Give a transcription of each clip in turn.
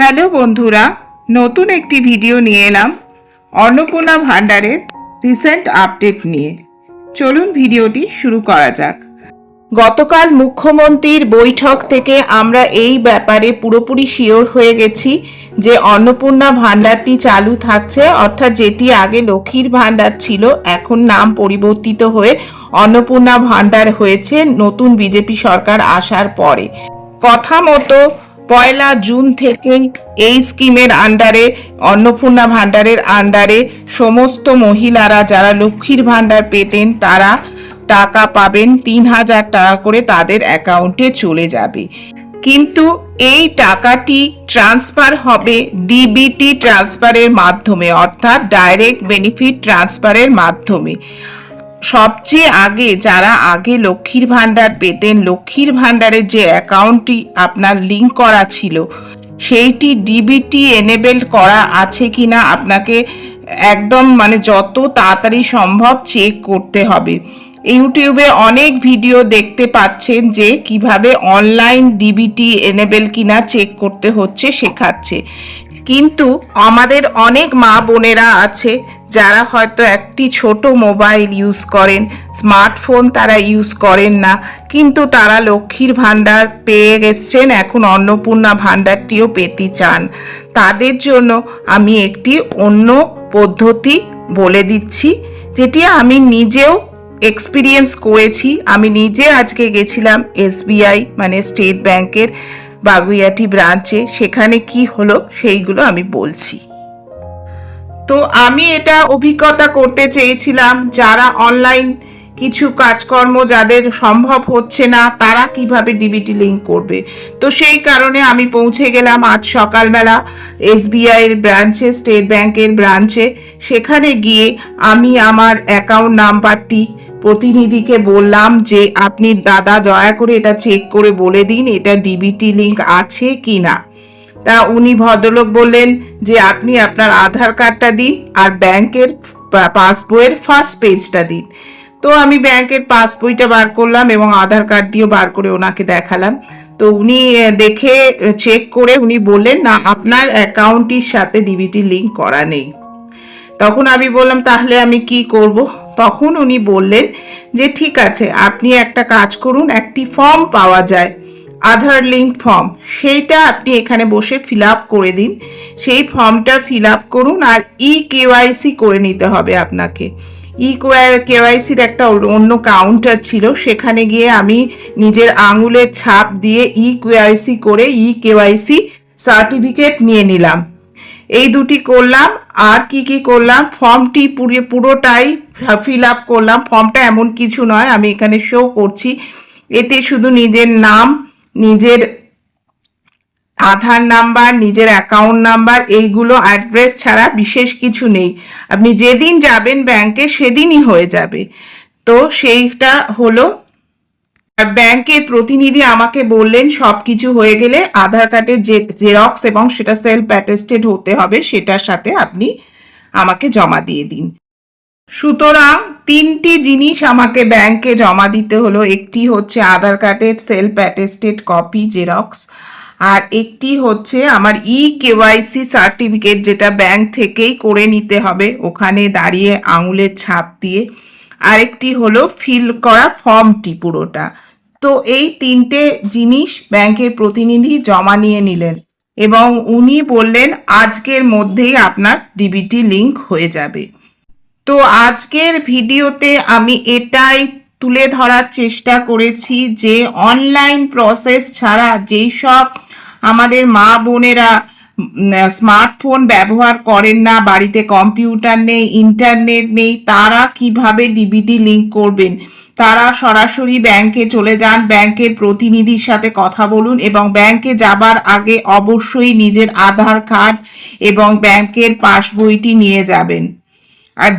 Hello বন্ধুরা, নতুন একটি ভিডিও নিয়ে এলাম অন্নপূর্ণা ভান্ডারের রিসেন্ট আপডেট নিয়ে। চলুন ভিডিওটি শুরু করা যাক। গতকাল মুখ্যমন্ত্রীর বৈঠক থেকে আমরা এই ব্যাপারে পুরোপুরি শিওর হয়ে গেছি যে অন্নপূর্ণা ভান্ডারটি চালু থাকছে, অর্থাৎ যেটি আগে লক্ষ্মীর ভান্ডার ছিল এখন নাম পরিবর্তিত হয়ে অন্নপূর্ণা ভান্ডার হয়েছে নতুন বিজেপি সরকার আসার পরে। কথা মতো 1 জুন থেকে এই স্কিমের আন্ডারে অন্নপূর্ণা ভান্ডারের আন্ডারে সমস্ত মহিলারা যারা লক্ষ্মীর ভান্ডার পেতেন তারা টাকা পাবেন। 3,000 টাকা করে তাদের অ্যাকাউন্টে চলে যাবে, কিন্তু এই টাকাটি ট্রান্সফার হবে ডিবিটি ট্রান্সফারের মাধ্যমে, অর্থাৎ ডাইরেক্ট বেনিফিট ট্রান্সফারের মাধ্যমে। সবচেয়ে আগে যারা আগে লক্ষ্মীর ভান্ডার পেতেন, লক্ষ্মীর ভান্ডারের যে অ্যাকাউন্টটি আপনার লিঙ্ক করা ছিল সেইটি ডিবিটি এনেবেল করা আছে কিনা আপনাকে একদম যত তাড়াতাড়ি সম্ভব চেক করতে হবে। ইউটিউবে অনেক ভিডিও দেখতে পাচ্ছেন যে কিভাবে অনলাইন ডিবিটি এনেবেল কিনা চেক করতে হচ্ছে, শেখাচ্ছে। কিন্তু আমাদের অনেক মা বোনেরা আছে যারা হয়তো একটি ছোট মোবাইল ইউজ করেন, স্মার্টফোন তারা ইউজ করেন না, কিন্তু তারা লক্ষ্মীর ভান্ডার পেয়ে গেছেন, এখন অন্নপূর্ণা ভান্ডারটিও পেতে চান। তাদের জন্য আমি একটি অন্য পদ্ধতি বলে দিচ্ছি, যেটি আমি নিজেও এক্সপিরিয়েন্স করেছি। আমি নিজে আজকে গেছিলাম এসবিআই স্টেট ব্যাংকের বাগুইয়াটি ব্রাঞ্চে, সেখানে কি হলো সেইগুলো আমি বলছি। তো আমি এটা অভিজ্ঞতা করতে চেয়েছিলাম যারা অনলাইন কিছু কাজকর্ম যাদের সম্ভব হচ্ছে না তারা কিভাবে ডিবিটি লিঙ্ক করবে। তো সেই কারণে আমি পৌঁছে গেলাম আজ সকালবেলা এসবিআই এর ব্রাঞ্চে, স্টেট ব্যাংকের ব্রাঞ্চে। সেখানে গিয়ে আমি আমার অ্যাকাউন্ট নাম্বারটি প্রতিনিধিকে বললাম যে আপনি দাদা দয়া করে এটা চেক করে বলে দিন এটা ডিবিটি লিঙ্ক আছে কি না। তা উনি ভদ্রলোক বললেন যে আপনি আপনার আধার কার্ডটা দিন আর ব্যাংকের পাসবইয়ের ফার্স্ট পেজটা দিন। তো আমি ব্যাংকের পাসবইটা বার করলাম এবং আধার কার্ডটিও বার করে ওনাকে দেখালাম। তো উনি দেখে চেক করে উনি বললেন না, আপনার অ্যাকাউন্টটির সাথে ডিবিটি লিঙ্ক করা নেই। তখন আমি বললাম তাহলে আমি কি করব? তখন উনি বললেন যে ঠিক আছে, আপনি একটা কাজ করুন, একটি ফর্ম পাওয়া যায় আধার লিঙ্ক ফর্ম, সেইটা আপনি এখানে বসে ফিল আপ করে দিন। সেই ফর্মটা ফিল আপ করুন আর কেওয়াইসি করে নিতে হবে আপনাকে। কেওয়াইসির একটা অন্য কাউন্টার ছিল, সেখানে গিয়ে আমি নিজের আঙুলের ছাপ দিয়ে কেওয়াইসি করে কেওয়াইসি সার্টিফিকেট নিয়ে নিলাম। এই দুটি করলাম। আর কি কি করলাম, ফর্মটি পুরোটাই ফিল আপ করলাম। ফর্মটা এমন কিছু নয়, আমি এখানে শো করছি, এতে শুধু নিজের নাম, নিজের আধার নাম্বার, নিজের অ্যাকাউন্ট নাম্বার, এইগুলো, অ্যাড্রেস ছাড়া বিশেষ কিছু নেই। আপনি যেদিন যাবেন ব্যাংকে সেদিনই হয়ে যাবে। তো সেইটা হলো। আর ব্যাংকের প্রতিনিধি আমাকে বললেন সব কিছু হয়ে গেলে আধার কার্ডের যে জেরক্স এবং সেটা সেলফ অ্যাটেস্টেড হতে হবে, সেটার সাথে আপনি আমাকে জমা দিয়ে দিন। সুতরাং 3টি জিনিস আমাকে ব্যাংকে জমা দিতে হলো। একটি হচ্ছে আধার কার্ডের সেলফ অ্যাটেস্টেড কপি জেরক্স, আর একটি হচ্ছে আমার কেওয়াইসি সার্টিফিকেট, যেটা ব্যাংক থেকেই করে নিতে হবে ওখানে দাঁড়িয়ে আঙুলের ছাপ দিয়ে। আরেকটি হলো ফিল করা ফর্মটি পুরোটা। তো এই 3টে জিনিস ব্যাংকের প্রতিনিধি জমা নিয়ে নিলেন এবং উনি বললেন আজকের মধ্যেই আপনার ডিবিটি লিঙ্ক হয়ে যাবে। তো আজকের ভিডিওতে আমি এটাই তুলে ধরার চেষ্টা করেছি যে অনলাইন প্রসেস ছাড়া যেই সব আমাদের মা বোনেরা স্মার্টফোন ব্যবহার করেন না, বাড়িতে কম্পিউটার নেই, ইন্টারনেট নেই, তারা কিভাবে ডিবিটি লিঙ্ক করবেন। তারা সরাসরি ব্যাংকে চলে যান, ব্যাংকের প্রতিনিধির সাথে কথা বলুন এবং ব্যাংকে যাবার আগে অবশ্যই নিজের আধার কার্ড এবং ব্যাংকের পাসবইটি নিয়ে যাবেন। আর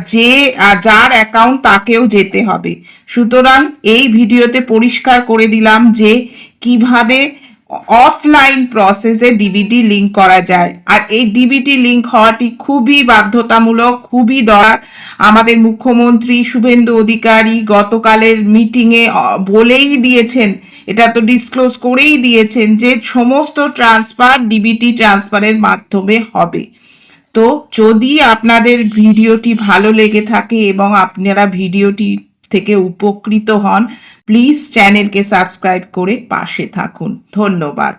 যার অ্যাকাউন্ট তাকেও যেতে হবে। সুতরাং এই ভিডিওতে পরিষ্কার করে দিলাম যে কিভাবে অফলাইন প্রসেসে ডিবিটি লিঙ্ক করা যায়। আর এই ডিবিটি লিঙ্ক হওয়াটি খুবই বাধ্যতামূলক, খুবই দরকার। আমাদের মুখ্যমন্ত্রী শুভেন্দু অধিকারী গতকালের মিটিংয়ে বলেই দিয়েছেন, এটা তো ডিসক্লোজ করেই দিয়েছেন যে সমস্ত ট্রান্সফার ডিবিটি ট্রান্সফারের মাধ্যমে হবে। তো যদি আপনাদের ভিডিওটি ভালো লেগে থাকে এবং আপনারা ভিডিওটি থেকে উপকৃত হন, প্লিজ চ্যানেলকে সাবস্ক্রাইব করে পাশে থাকুন। ধন্যবাদ।